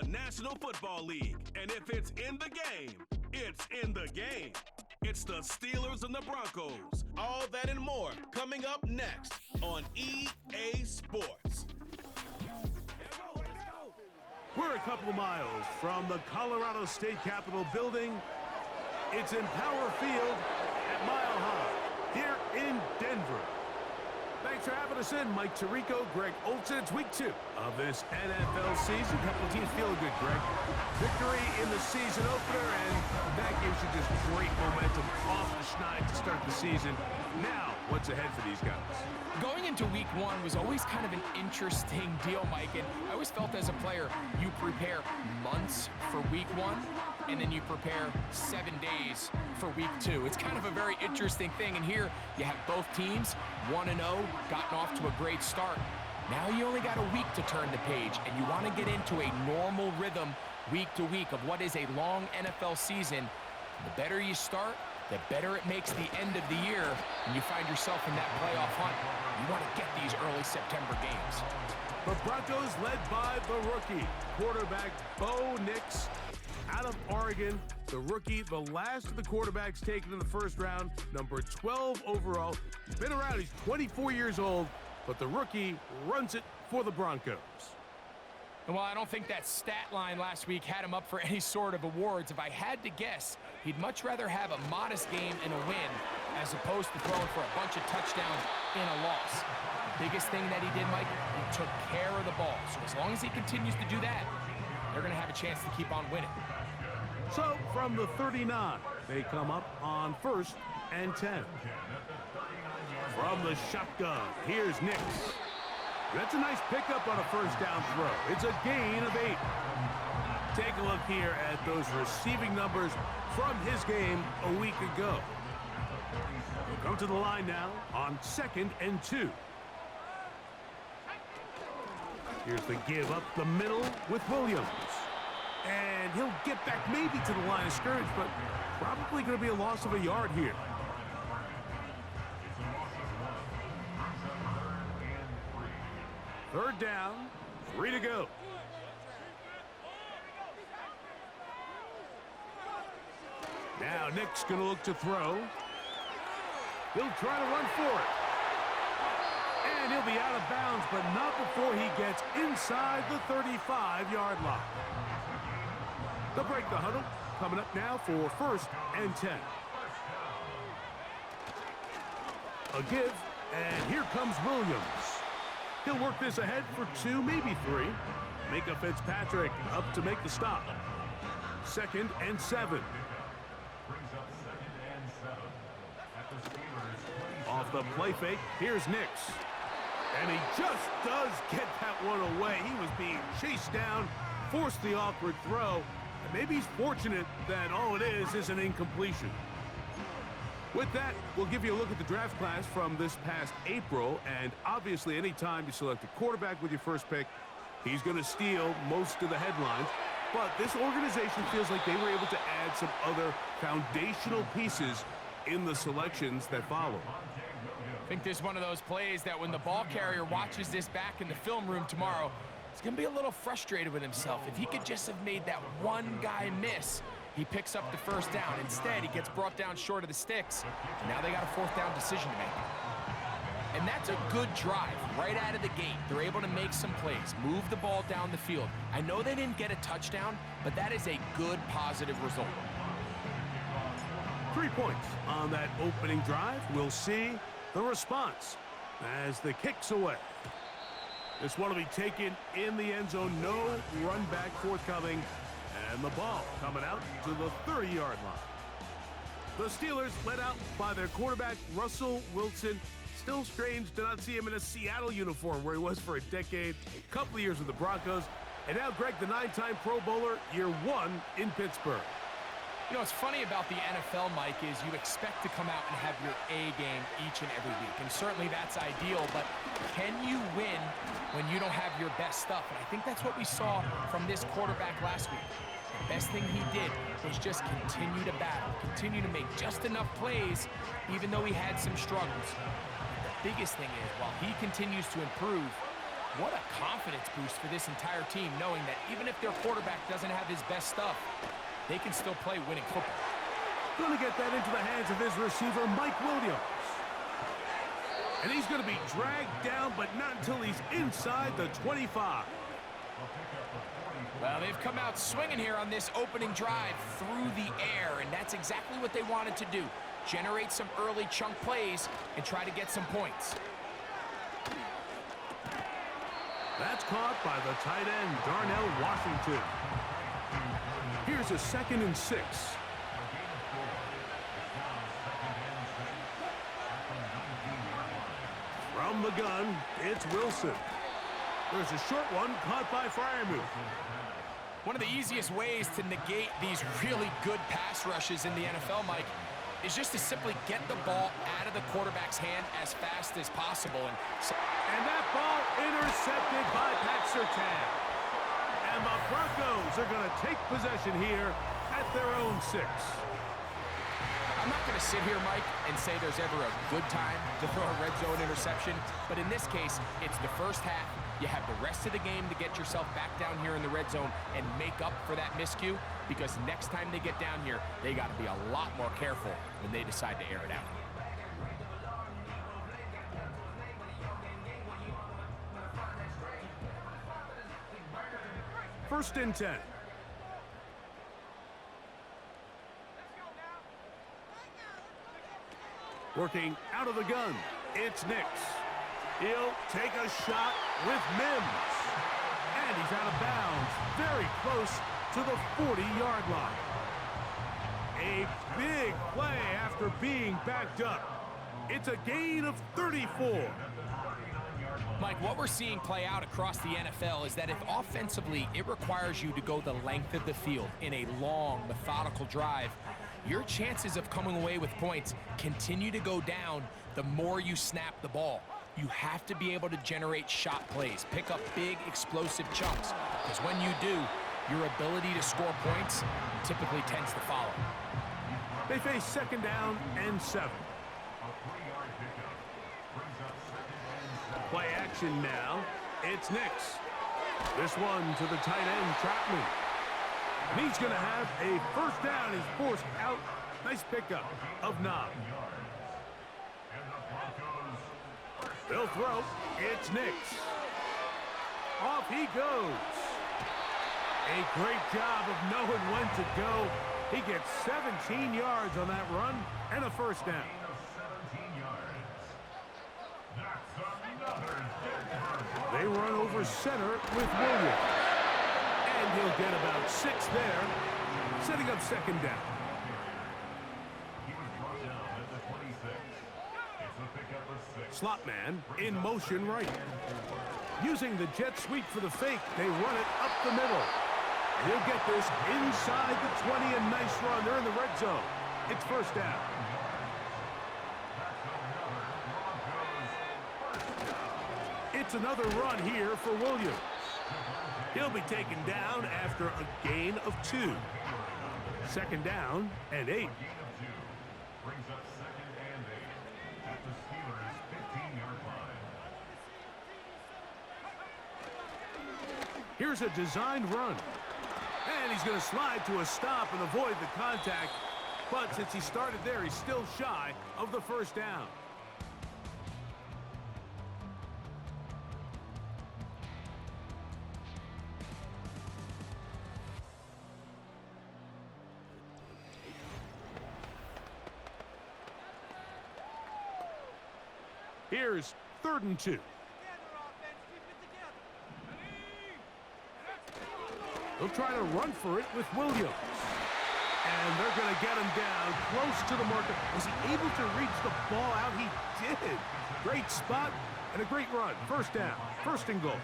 National Football League. And if it's in the game, it's in the game. It's the Steelers and the Broncos. All that and more coming up next on EA Sports. We're a couple of miles from the Colorado State Capitol building. It's in Power Field at Mile High here in Denver. Thanks for having us in, Mike Tirico, Greg Olsen. It's week 2 of this NFL season. A couple of teams feeling good, Greg. Victory in the season opener, and that gives you just great momentum off the schneid to start the season. Now, what's ahead for these guys? Going into week 1 was always kind of an interesting deal, Mike, and I always felt as a player, you prepare months for week 1, and then you prepare 7 days for week 2. It's kind of a very interesting thing, and here you have both teams 1-0, gotten off to a great start. Now you only got a week to turn the page, and you want to get into a normal rhythm week to week of what is a long NFL season. The better you start, the better it makes the end of the year, and you find yourself in that playoff hunt. You want to get these early September games. The Broncos led by the rookie, quarterback Bo Nix out of Oregon. The rookie, the last of the quarterbacks taken in the first round, number 12 overall. He's been around, he's 24 years old, but the rookie runs it for the Broncos. And while I don't think that stat line last week had him up for any sort of awards, if I had to guess, he'd much rather have a modest game and a win as opposed to throwing for a bunch of touchdowns in a loss. The biggest thing that he did, Mike, he took care of the ball. So as long as he continues to do that, they're going to have a chance to keep on winning. So from the 39, they come up on 1st and 10. From the shotgun, here's Nix. That's a nice pickup on a first down throw. It's a gain of 8. Take a look here at those receiving numbers from his game a week ago. We'll come to the line now on 2nd and 2. Here's the give up the middle with Williams. And he'll get back maybe to the line of scrimmage, but probably going to be a loss of a yard here. Third down, 3 to go. Now Nick's going to look to throw. He'll try to run for it. And he'll be out of bounds, but not before he gets inside the 35-yard line. They'll break the huddle. Coming up now for 1st and 10. A give, and here comes Williams. He'll work this ahead for 2, maybe 3. Micah Fitzpatrick up to make the stop. 2nd and 7. Off the play fake, here's Nix. And he just does get that one away. He was being chased down, forced the awkward throw. And maybe he's fortunate that all it is an incompletion. With that, we'll give you a look at the draft class from this past April, and obviously anytime you select a quarterback with your first pick, he's going to steal most of the headlines. But this organization feels like they were able to add some other foundational pieces in the selections that follow. I think this is one of those plays that when the ball carrier watches this back in the film room tomorrow, he's going to be a little frustrated with himself. If he could just have made that one guy miss, he picks up the first down. Instead, he gets brought down short of the sticks. And now they got a 4th down decision to make. And that's a good drive right out of the gate. They're able to make some plays, move the ball down the field. I know they didn't get a touchdown, but that is a good, positive result. 3 points on that opening drive. We'll see the response as the kick's away. This one will be taken in the end zone. No run back forthcoming. And the ball coming out to the 30-yard line. The Steelers led out by their quarterback, Russell Wilson. Still strange to not see him in a Seattle uniform where he was for a decade, a couple of years with the Broncos. And now Greg, the 9-time Pro Bowler, year 1 in Pittsburgh. You know, what's funny about the NFL, Mike, is you expect to come out and have your A game each and every week. And certainly that's ideal, but can you win when you don't have your best stuff? And I think that's what we saw from this quarterback last week. The best thing he did was just continue to battle, continue to make just enough plays, even though he had some struggles. The biggest thing is, while he continues to improve, What a confidence boost for this entire team, knowing that even if their quarterback doesn't have his best stuff, they can still play winning football. Going to get that into the hands of his receiver, Mike Williams. And he's going to be dragged down, but not until he's inside the 25. Well, they've come out swinging here on this opening drive through the air, and that's exactly what they wanted to do. Generate some early chunk plays and try to get some points. That's caught by the tight end, Darnell Washington. Here's a 2nd and 6. From the gun, it's Wilson. There's a short one caught by Freiermuth. One of the easiest ways to negate these really good pass rushes in the NFL, Mike, is just to simply get the ball out of the quarterback's hand as fast as possible. And that ball intercepted by Pat Surtain. And the Broncos are going to take possession here at their own 6. I'm not going to sit here, Mike, and say there's ever a good time to throw a red zone interception, but in this case, it's the first half. You have the rest of the game to get yourself back down here in the red zone and make up for that miscue, because next time they get down here, they got to be a lot more careful when they decide to air it out. First and 10. Working out of the gun, it's Nix. He'll take a shot with Mims. And he's out of bounds, very close to the 40-yard line. A big play after being backed up. It's a gain of 34. Mike, what we're seeing play out across the NFL is that if offensively it requires you to go the length of the field in a long, methodical drive, your chances of coming away with points continue to go down the more you snap the ball. You have to be able to generate shot plays, pick up big, explosive chunks, because when you do, your ability to score points typically tends to follow. They face 2nd down and 7. Play action now. It's Nix. This one to the tight end, Troutman. And he's going to have a first down. He's forced out. Nice pickup of 9. They'll throw. It's Nix. Off he goes. A great job of knowing when to go. He gets 17 yards on that run and a first down. They run over center with Williams. And he'll get about 6 there, setting up 2nd down. Slot man in motion right. Using the jet sweep for the fake, they run it up the middle. He'll get this inside the 20, a nice run. They're in the red zone. It's first down. It's another run here for Williams. He'll be taken down after a gain of 2. 2nd down and 8. Here's a designed run. And he's going to slide to a stop and avoid the contact. But since he started there, he's still shy of the first down. Here's 3rd and 2. They'll try to run for it with Williams. And they're going to get him down close to the marker. Was he able to reach the ball out? He did. Great spot and a great run. First down. 1st and goal.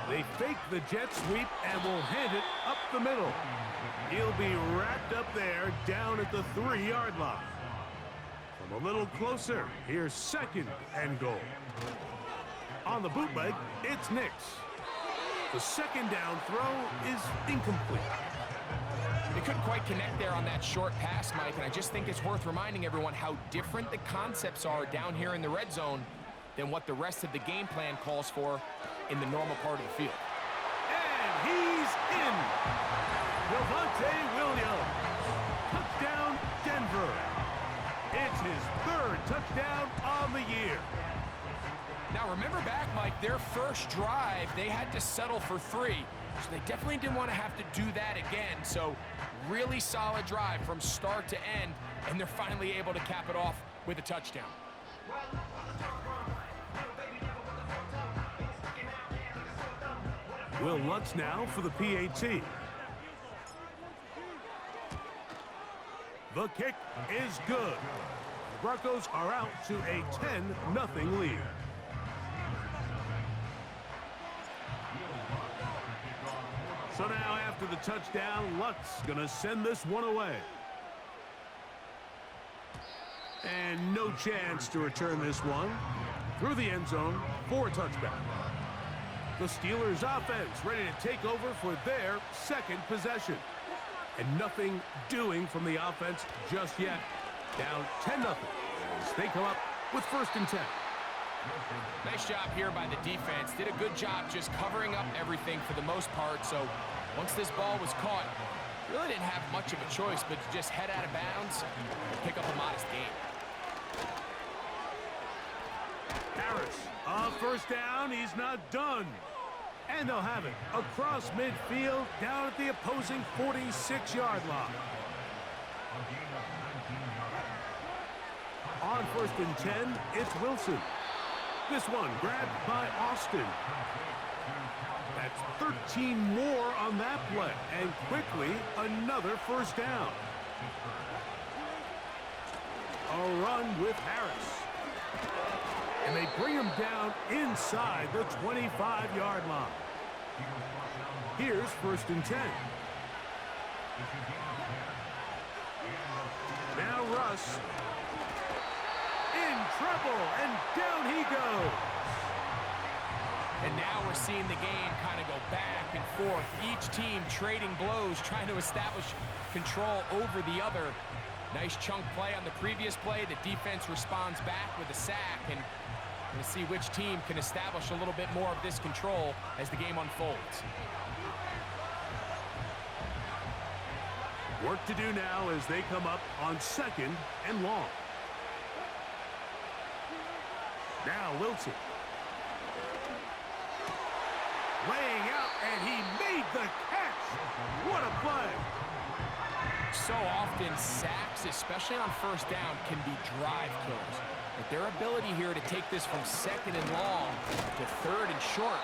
They fake the jet sweep and will hand it up the middle. He'll be wrapped up there down at the 3-yard line. From a little closer, here's 2nd and goal. On the bootleg, it's Nix. The 2nd down throw is incomplete. They couldn't quite connect there on that short pass, Mike, and I just think it's worth reminding everyone how different the concepts are down here in the red zone than what the rest of the game plan calls for in the normal part of the field. And he's in. Javonte Williams. Touchdown, Denver. It's his third touchdown on the year. Now remember back, Mike, their first drive, they had to settle for 3. So they definitely didn't want to have to do that again. So really solid drive from start to end, and they're finally able to cap it off with a touchdown. Will Lutz now for the PAT. The kick is good. The Broncos are out to a 10-0 lead. So now after the touchdown, Lutz gonna send this one away. And no chance to return this one through the end zone for a touchback. The Steelers offense ready to take over for their second possession. And nothing doing from the offense just yet. Down 10-0 as they come up with 1st and 10. Nice job here by the defense. Did a good job just covering up everything for the most part. So once this ball was caught, really didn't have much of a choice but to just head out of bounds and pick up a modest gain. Harris, on 1st down, he's not done. And they'll have it across midfield down at the opposing 46-yard line. On 1st and 10, it's Wilson. This one grabbed by Austin. That's 13 more on that play, and quickly another 1st down. A run with Harris. And they bring him down inside the 25-yard line. Here's 1st and 10. Now Russ in trouble, and down he goes. And now we're seeing the game kind of go back and forth. Each team trading blows, trying to establish control over the other. Nice chunk play on the previous play. The defense responds back with a sack, and we'll see which team can establish a little bit more of this control as the game unfolds. Work to do now as they come up on 2nd and long. Now Wilson. Laying out, and he made the catch. What a play. So often sacks, especially on 1st down, can be drive killers. But their ability here to take this from 2nd and long to 3rd and short,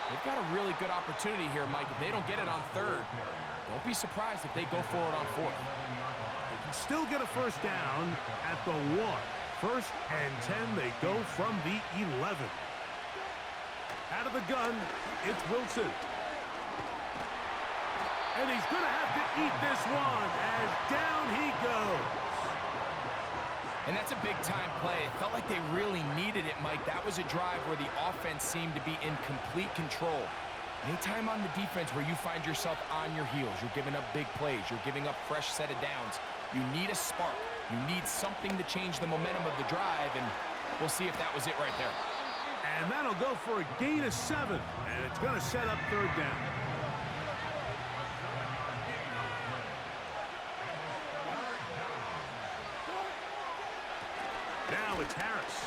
they've got a really good opportunity here, Mike. If they don't get it on 3rd, don't be surprised if they go for it on 4th. They can still get a 1st down at the 1. 1st and 10, they go from the 11. Out of the gun, it's Wilson. And he's going to have to eat this one as down he goes. And that's a big-time play. It felt like they really needed it, Mike. That was a drive where the offense seemed to be in complete control. Anytime on the defense where you find yourself on your heels, you're giving up big plays, you're giving up fresh set of downs, you need a spark. You need something to change the momentum of the drive, and we'll see if that was it right there. And that'll go for a gain of 7, and it's going to set up 3rd down. Now it's Harris.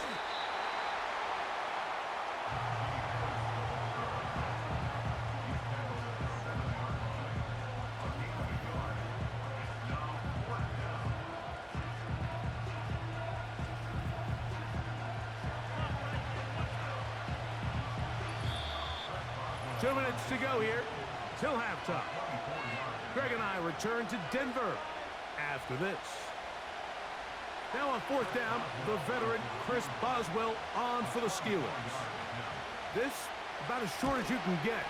Two minutes to go here till halftime. Greg and I return to Denver after this. Now on 4th down, the veteran Chris Boswell on for the Steelers. This about as short as you can get.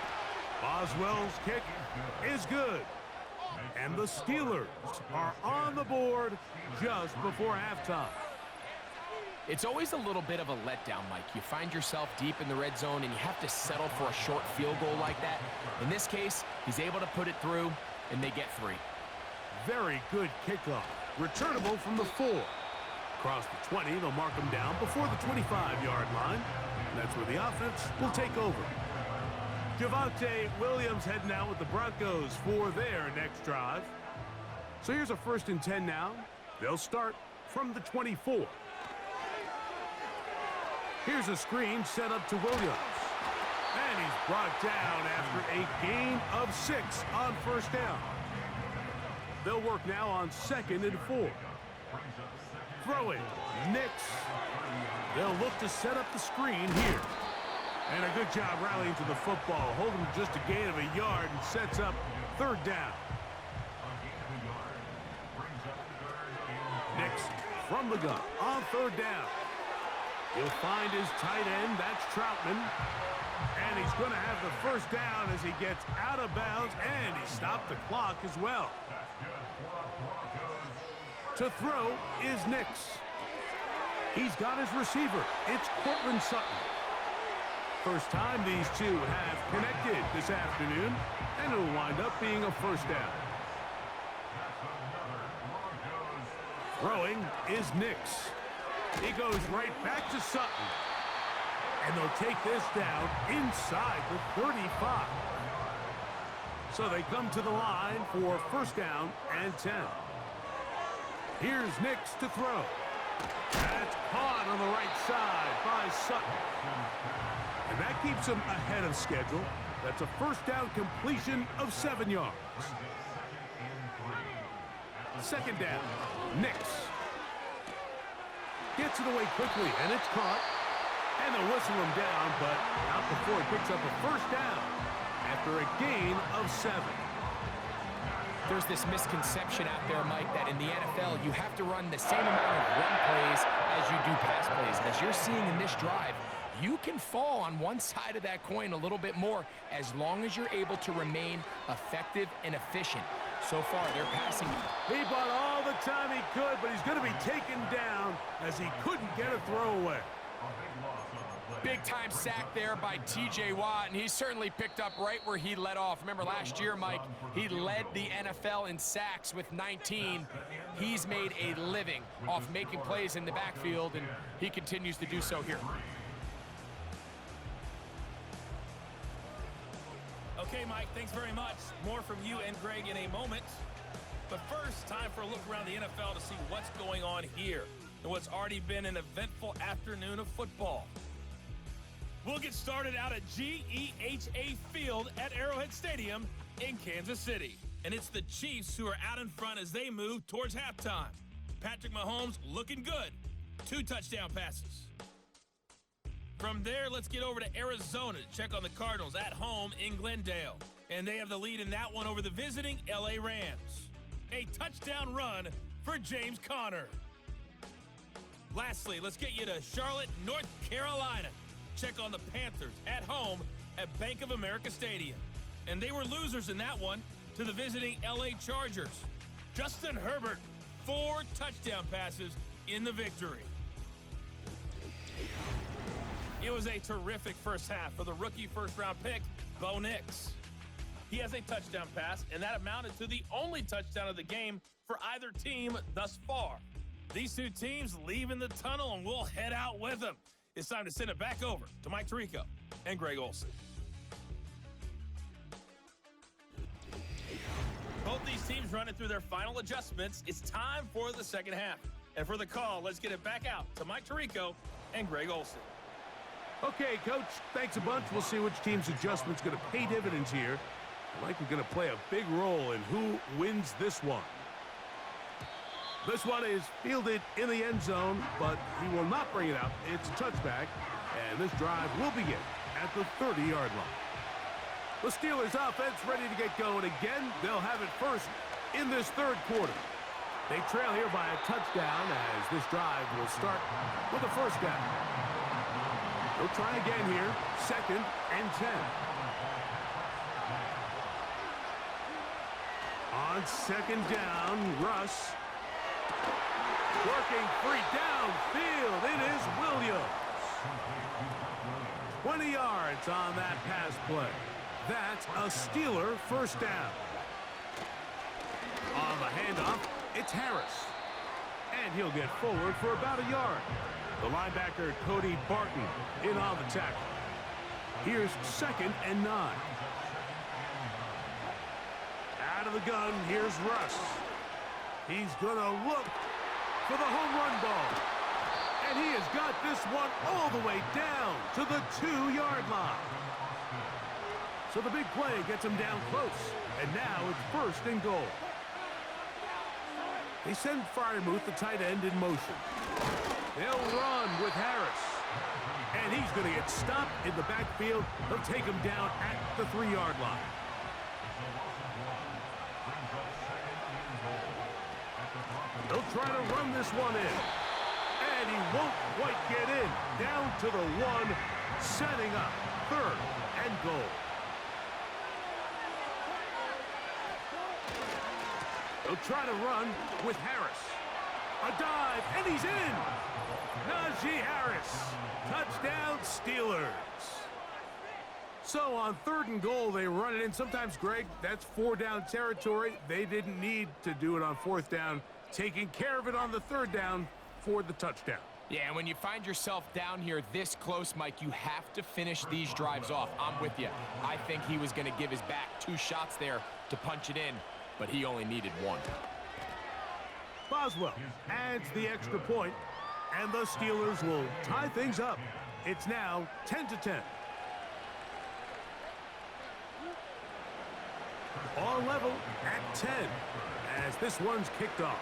Boswell's kick is good. And the Steelers are on the board just before halftime. It's always a little bit of a letdown, Mike. You find yourself deep in the red zone and you have to settle for a short field goal like that. In this case, he's able to put it through, and they get 3. Very good kickoff. Returnable from the 4. Across the 20, they'll mark him down before the 25-yard line. And that's where the offense will take over. Javonte Williams heading out with the Broncos for their next drive. So here's a 1st and 10 now. They'll start from the 24. Here's a screen set up to Williams. And he's brought down after a gain of 6 on 1st down. They'll work now on 2nd and 4. Throwing, Nix. They'll look to set up the screen here. And a good job rallying to the football. Holding just a gain of a yard and sets up 3rd down. Nix from the gun on 3rd down. He'll find his tight end. That's Troutman. And he's going to have the 1st down as he gets out of bounds. And he stopped the clock as well. To throw is Nix. He's got his receiver. It's Cortland Sutton. First time these two have connected this afternoon, and it'll wind up being a 1st down. Throwing is Nix. He goes right back to Sutton. And they'll take this down inside the 35. So they come to the line for 1st down and 10. Here's Nix to throw. That's caught on the right side by Sutton. And that keeps him ahead of schedule. That's a 1st down completion of 7 yards. 2nd down, Nix. Gets it away quickly, and it's caught. And they'll whistle him down, but not before he picks up a 1st down after a gain of 7. There's this misconception out there, Mike, that in the NFL, you have to run the same amount of run plays as you do pass plays. As you're seeing in this drive, you can fall on one side of that coin a little bit more as long as you're able to remain effective and efficient. So far, they're passing. He bought all the time he could, but he's going to be taken down as he couldn't get a throwaway. Big-time sack there by T.J. Watt, and he certainly picked up right where he led off. Remember last year, Mike, he led the NFL in sacks with 19. He's made a living off making plays in the backfield, and he continues to do so here. Okay, Mike, thanks very much. More from you and Greg in a moment. But first, time for a look around the NFL to see what's going on here and what's already been an eventful afternoon of football. We'll get started out at GEHA Field at Arrowhead Stadium in Kansas City. And it's the Chiefs who are out in front as they move towards halftime. Patrick Mahomes looking good. 2 touchdown passes. From there, let's get over to Arizona to check on the Cardinals at home in Glendale. And they have the lead in that one over the visiting LA Rams. A touchdown run for James Conner. Lastly, let's get you to Charlotte, North Carolina. Check on the Panthers at home at Bank of America Stadium. And they were losers in that one to the visiting LA Chargers. Justin Herbert, 4 touchdown passes in the victory. It was a terrific first half for the rookie first-round pick, Bo Nix. He has a touchdown pass, and that amounted to the only touchdown of the game for either team thus far. These two teams leave in the tunnel, and we'll head out with them. It's time to send it back over to Mike Tirico and Greg Olsen. Both these teams running through their final adjustments. It's time for the second half. And for the call, let's get it back out to Mike Tirico and Greg Olsen. Okay, Coach, thanks a bunch. We'll see which team's adjustment's going to pay dividends here. I like we're going to play a big role in who wins this one. This one is fielded in the end zone, but he will not bring it out. It's a touchback, and this drive will begin at the 30-yard line. The Steelers offense ready to get going again. They'll have it first in this 3rd quarter. They trail here by a touchdown as this drive will start with a 1st down. They'll try again here, 2nd and 10. On 2nd down, Russ. Working free downfield. It is Williams. 20 yards on that pass play. That's a Steeler 1st down. On the handoff, it's Harris. And he'll get forward for about a yard. The linebacker, Cody Barton, in on the tackle. Here's 2nd and 9. Out of the gun, here's Russ. He's going to look for the home run ball. And he has got this one all the way down to the 2-yard line. So the big play gets him down close. And now it's 1st and goal. They send Freiermuth, the tight end, in motion. They'll run with Harris. And he's going to get stopped in the backfield. They'll take him down at the 3-yard line. They'll try to run this one in. And he won't quite get in. Down to the 1, setting up 3rd and goal. They'll try to run with Harris. A dive, and he's in. Najee Harris. Touchdown, Steelers. So on 3rd and goal, they run it in. Sometimes, Greg, that's 4-down territory. They didn't need to do it on 4th down. Taking care of it on the 3rd down for the touchdown. Yeah, and when you find yourself down here this close, Mike, you have to finish these drives off. I'm with you. I think he was going to give his back 2 shots there to punch it in, but he only needed 1. Boswell adds the extra point, and the Steelers will tie things up. It's now 10-10. All level at 10 as this one's kicked off.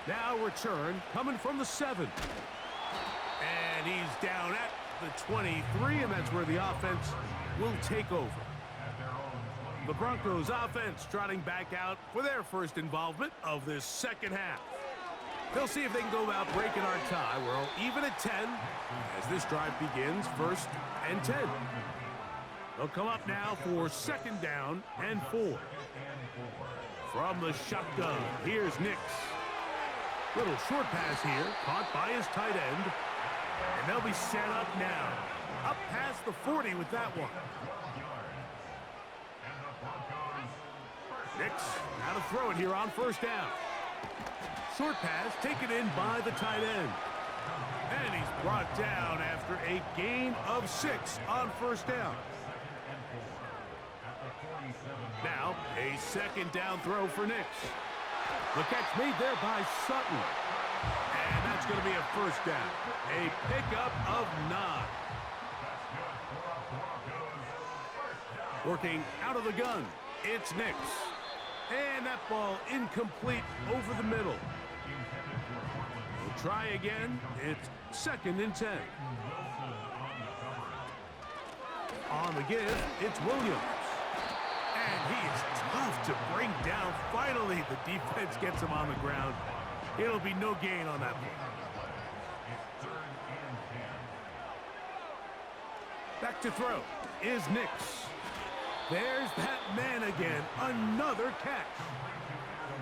Now return coming from the 7. And he's down at the 23, and that's where the offense will take over. The Broncos offense trotting back out for their first involvement of this 2nd half. They'll see if they can go out breaking our tie. We're all even at 10 as this drive begins, 1st and 10. They'll come up now for 2nd down and 4. From the shotgun, here's Nix. Little short pass here, caught by his tight end. And they'll be set up now. Up past the 40 with that one. Nix, now to throw it here on 1st down. Short pass taken in by the tight end. And he's brought down after a gain of 6 on 1st down. Now, a 2nd down throw for Nix. The catch made there by Sutton. And that's going to be a 1st down. A pickup of 9. Working out of the gun, it's Nix. And that ball incomplete over the middle. We'll try again. It's 2nd and 10. On the give, it's Williams. And he is tough to bring down. Finally, the defense gets him on the ground. It'll be no gain on that one. Back to throw is Nix. There's that man again. Another catch.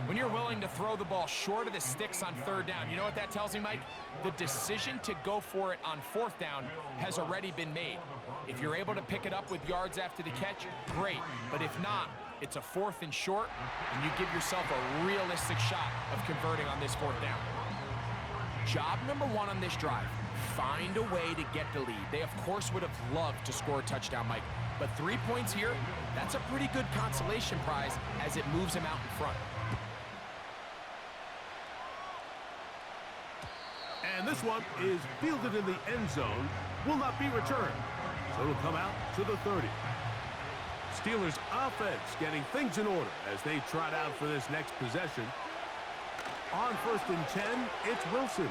When you're willing to throw the ball short of the sticks on 3rd down, you know what that tells me, Mike? The decision to go for it on 4th down has already been made. If you're able to pick it up with yards after the catch, great. But if not, it's a 4th and short, and you give yourself a realistic shot of converting on this 4th down. Job number 1 on this drive, find a way to get the lead. They, of course, would have loved to score a touchdown, Mike. But 3 points here, that's a pretty good consolation prize as it moves him out in front. And this one is fielded in the end zone, will not be returned. So it'll come out to the 30. Steelers offense getting things in order as they trot out for this next possession. On 1st and 10, it's Wilson.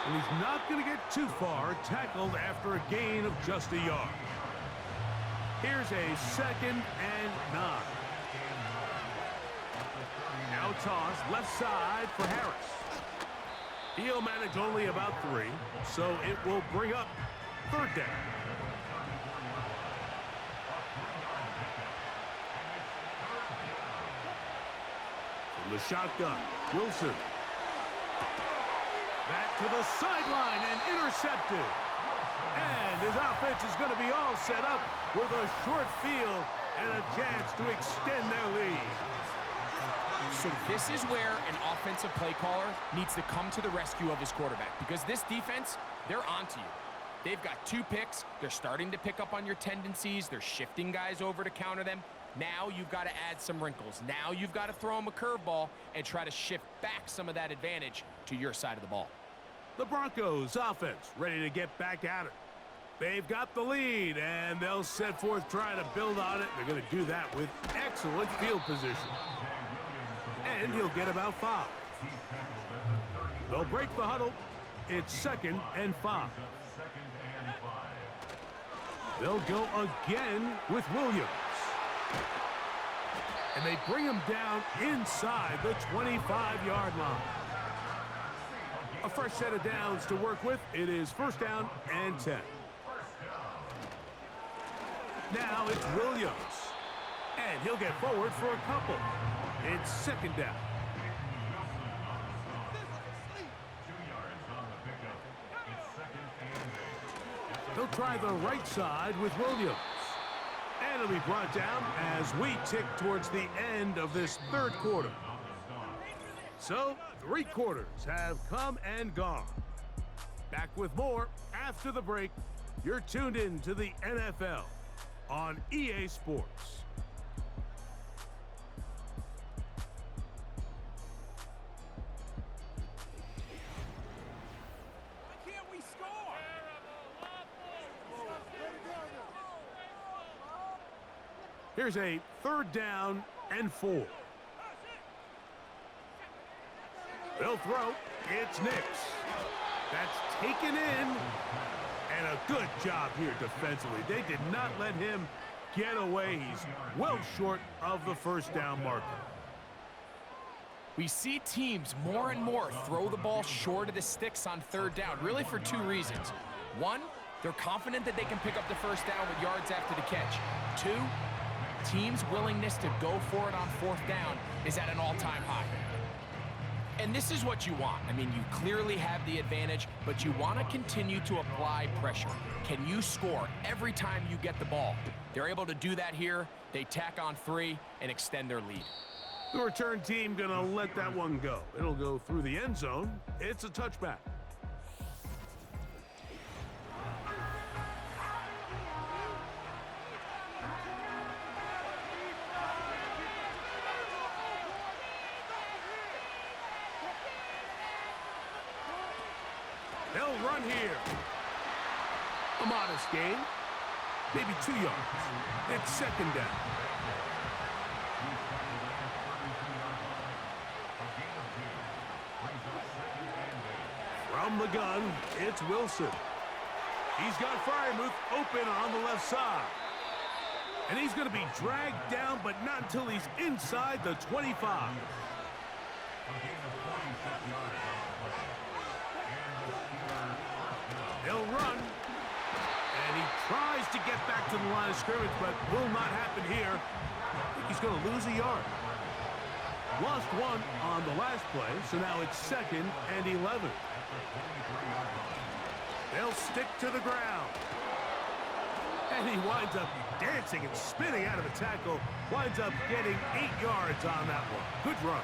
And he's not going to get too far, tackled after a gain of just a yard. Here's a 2nd and 9. Now toss left side for Harris. He'll manage only about 3, so it will bring up 3rd down. From the shotgun, Wilson. Back to the sideline and intercepted. And his offense is going to be all set up with a short field and a chance to extend their lead. So this is where an offensive play caller needs to come to the rescue of his quarterback, because this defense, they're onto you. They've got 2 picks. They're starting to pick up on your tendencies. They're shifting guys over to counter them. Now you've got to add some wrinkles. Now you've got to throw them a curveball and try to shift back some of that advantage to your side of the ball. The Broncos offense ready to get back at it. They've got the lead, and they'll set forth trying to build on it. They're going to do that with excellent field position. And he'll get about 5. They'll break the huddle. It's 2nd and 5. They'll go again with Williams. And they bring him down inside the 25-yard line. A fresh set of downs to work with. It is 1st down and 10. Now it's Williams. And he'll get forward for a couple. It's 2nd down. They'll try the right side with Williams. And it'll be brought down as we tick towards the end of this 3rd quarter. So, 3 quarters have come and gone. Back with more after the break. You're tuned in to the NFL on EA Sports. Here's a 3rd down and 4. They'll throw. It's Nix. That's taken in. And a good job here defensively. They did not let him get away. He's well short of the 1st down marker. We see teams more and more throw the ball short of the sticks on 3rd down, really for 2 reasons. 1, they're confident that they can pick up the 1st down with yards after the catch. 2, teams' willingness to go for it on 4th down is at an all-time high. And this is what you want. I mean, you clearly have the advantage, but you want to continue to apply pressure. Can you score every time you get the ball? They're able to do that here. They tack on 3 and extend their lead. The return team gonna let that one go. It'll go through the end zone. It's a touchback. They'll run here. A modest gain. Maybe 2 yards. It's 2nd down. From the gun, it's Wilson. He's got Fryermuth open on the left side. And he's going to be dragged down, but not until he's inside the 25. He'll run. And he tries to get back to the line of scrimmage, but will not happen here. I think he's going to lose a yard. Lost 1 on the last play, so now it's 2nd and 11. They'll stick to the ground. And he winds up dancing and spinning out of the tackle. Winds up getting 8 yards on that one. Good run.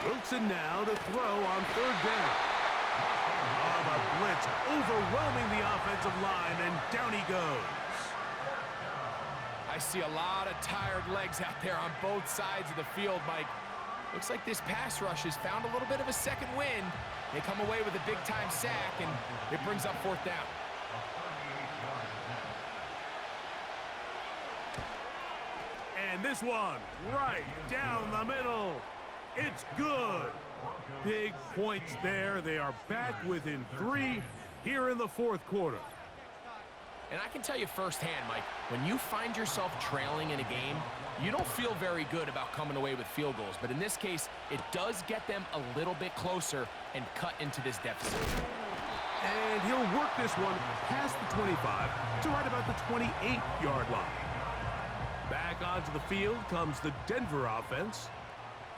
Wilson now to throw on 3rd down. Oh, the blitz overwhelming the offensive line, and down he goes. I see a lot of tired legs out there on both sides of the field, Mike. Looks like this pass rush has found a little bit of a second wind. They come away with a big-time sack, and it brings up 4th down. And this one right down the middle. It's good. Big points there. They are back within 3 here in the 4th quarter. And I can tell you firsthand, Mike, when you find yourself trailing in a game, you don't feel very good about coming away with field goals. But in this case, it does get them a little bit closer and cut into this deficit. And he'll work this one past the 25 to right about the 28-yard line. Back onto the field comes the Denver offense.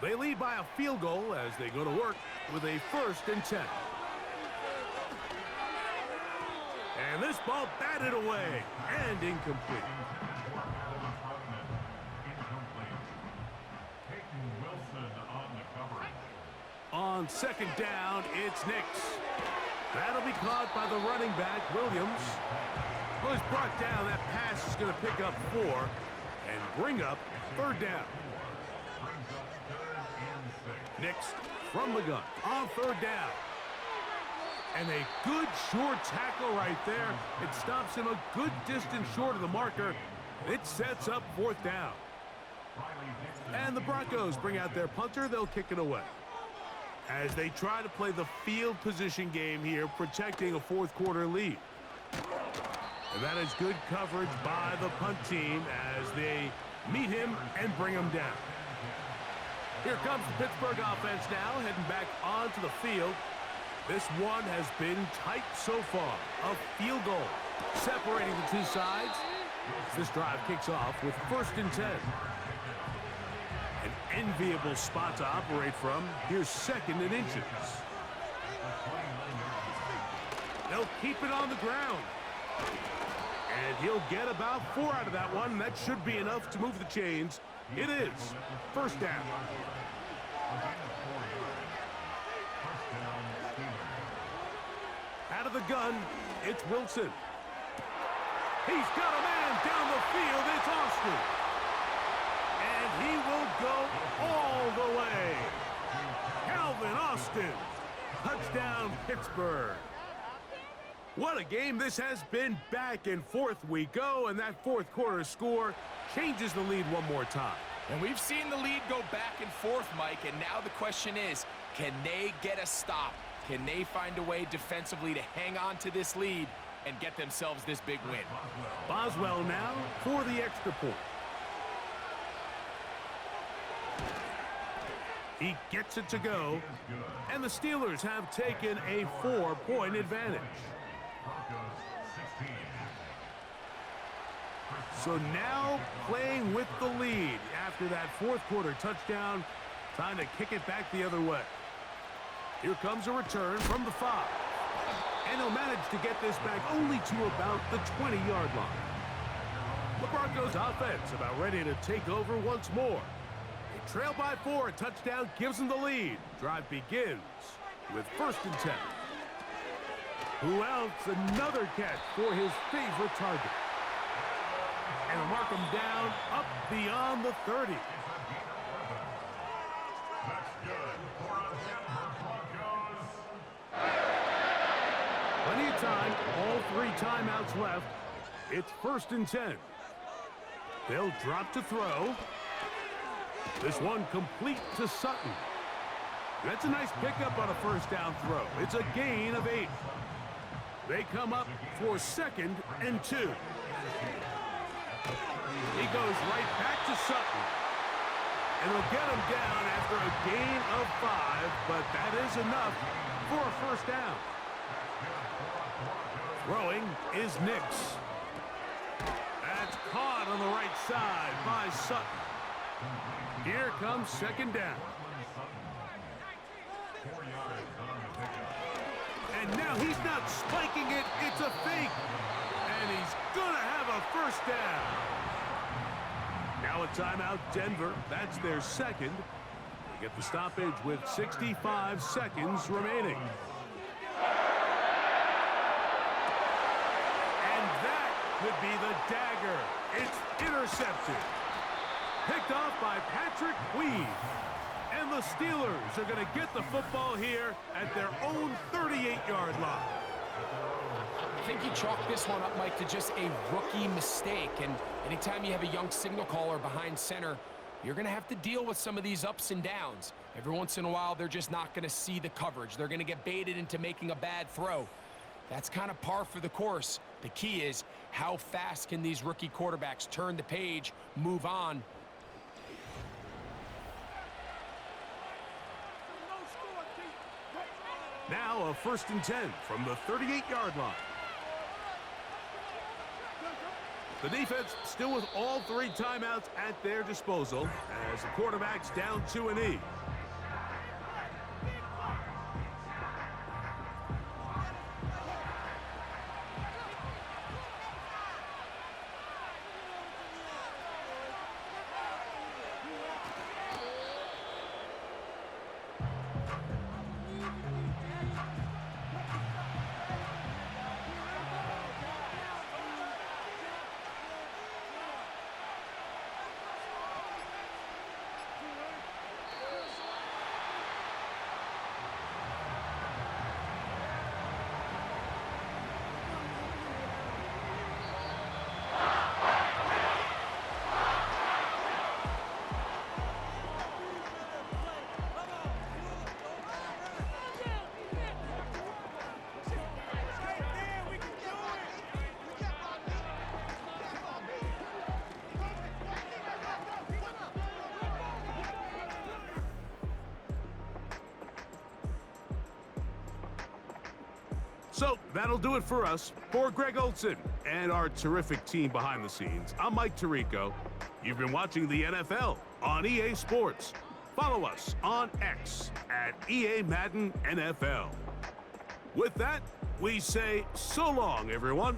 They lead by a field goal as they go to work with a 1st and 10. And this ball batted away and incomplete. On second down, it's Nix. That'll be caught by the running back, Williams. Well, he's brought down. That pass is going to pick up 4 and bring up third down. Nix from the gun on third down. And a good short tackle right there. It stops him a good distance short of the marker. It sets up fourth down. And the Broncos bring out their punter. They'll kick it away as they try to play the field position game here, protecting a fourth quarter lead. And that is good coverage by the punt team as they meet him and bring him down. Here comes the Pittsburgh offense now, heading back onto the field. This one has been tight so far. A field goal separating the two sides. This drive kicks off with 1st and 10. An enviable spot to operate from. Here's 2nd and inches. They'll keep it on the ground. And he'll get about 4 out of that one. That should be enough to move the chains. It is 1st down. Out of the gun, it's Wilson. He's got a man down the field. It's Austin. And he will go all the way. Calvin Austin. Touchdown, Pittsburgh. What a game this has been. Back and forth we go, and that fourth quarter score changes the lead one more time. And we've seen the lead go back and forth, Mike, and now the question is, can they get a stop? Can they find a way defensively to hang on to this lead and get themselves this big win? Boswell now for the extra point. He gets it to go, and the Steelers have taken a 4-point advantage. So now playing with the lead after that fourth quarter touchdown, time to kick it back the other way. Here comes a return from the 5. And he'll manage to get this back only to about the 20-yard line. The Broncos offense about ready to take over once more. They trail by 4. A touchdown gives them the lead. Drive begins with 1st and 10. Who else? Another catch for his favorite target. And mark him down up beyond the 30. Plenty of time, all 3 timeouts left. It's 1st and 10. They'll drop to throw. This one complete to Sutton. That's a nice pickup on a 1st down throw. It's a gain of 8. They come up for 2nd and 2. He goes right back to Sutton. And they'll get him down after a gain of 5, but that is enough for a 1st down. Throwing is Nix. That's caught on the right side by Sutton. Here comes 2nd down. And now he's not spiking it, it's a fake. And he's gonna have a 1st down. Now a timeout, Denver. That's their 2nd. They get the stoppage with 65 seconds remaining. And that could be the dagger. It's intercepted. Picked off by Patrick Weed. And the Steelers are going to get the football here at their own 38-yard line. I think you chalk this one up, Mike, to just a rookie mistake. And anytime you have a young signal caller behind center, you're going to have to deal with some of these ups and downs. Every once in a while, they're just not going to see the coverage. They're going to get baited into making a bad throw. That's kind of par for the course. The key is how fast can these rookie quarterbacks turn the page, move on. Now a 1st and 10 from the 38-yard line. The defense still with all 3 timeouts at their disposal as the quarterback's down to a knee. So that'll do it for us. For Greg Olson and our terrific team behind the scenes, I'm Mike Tirico. You've been watching the NFL on EA Sports. Follow us on X at EA Madden NFL. With that, we say so long, everyone.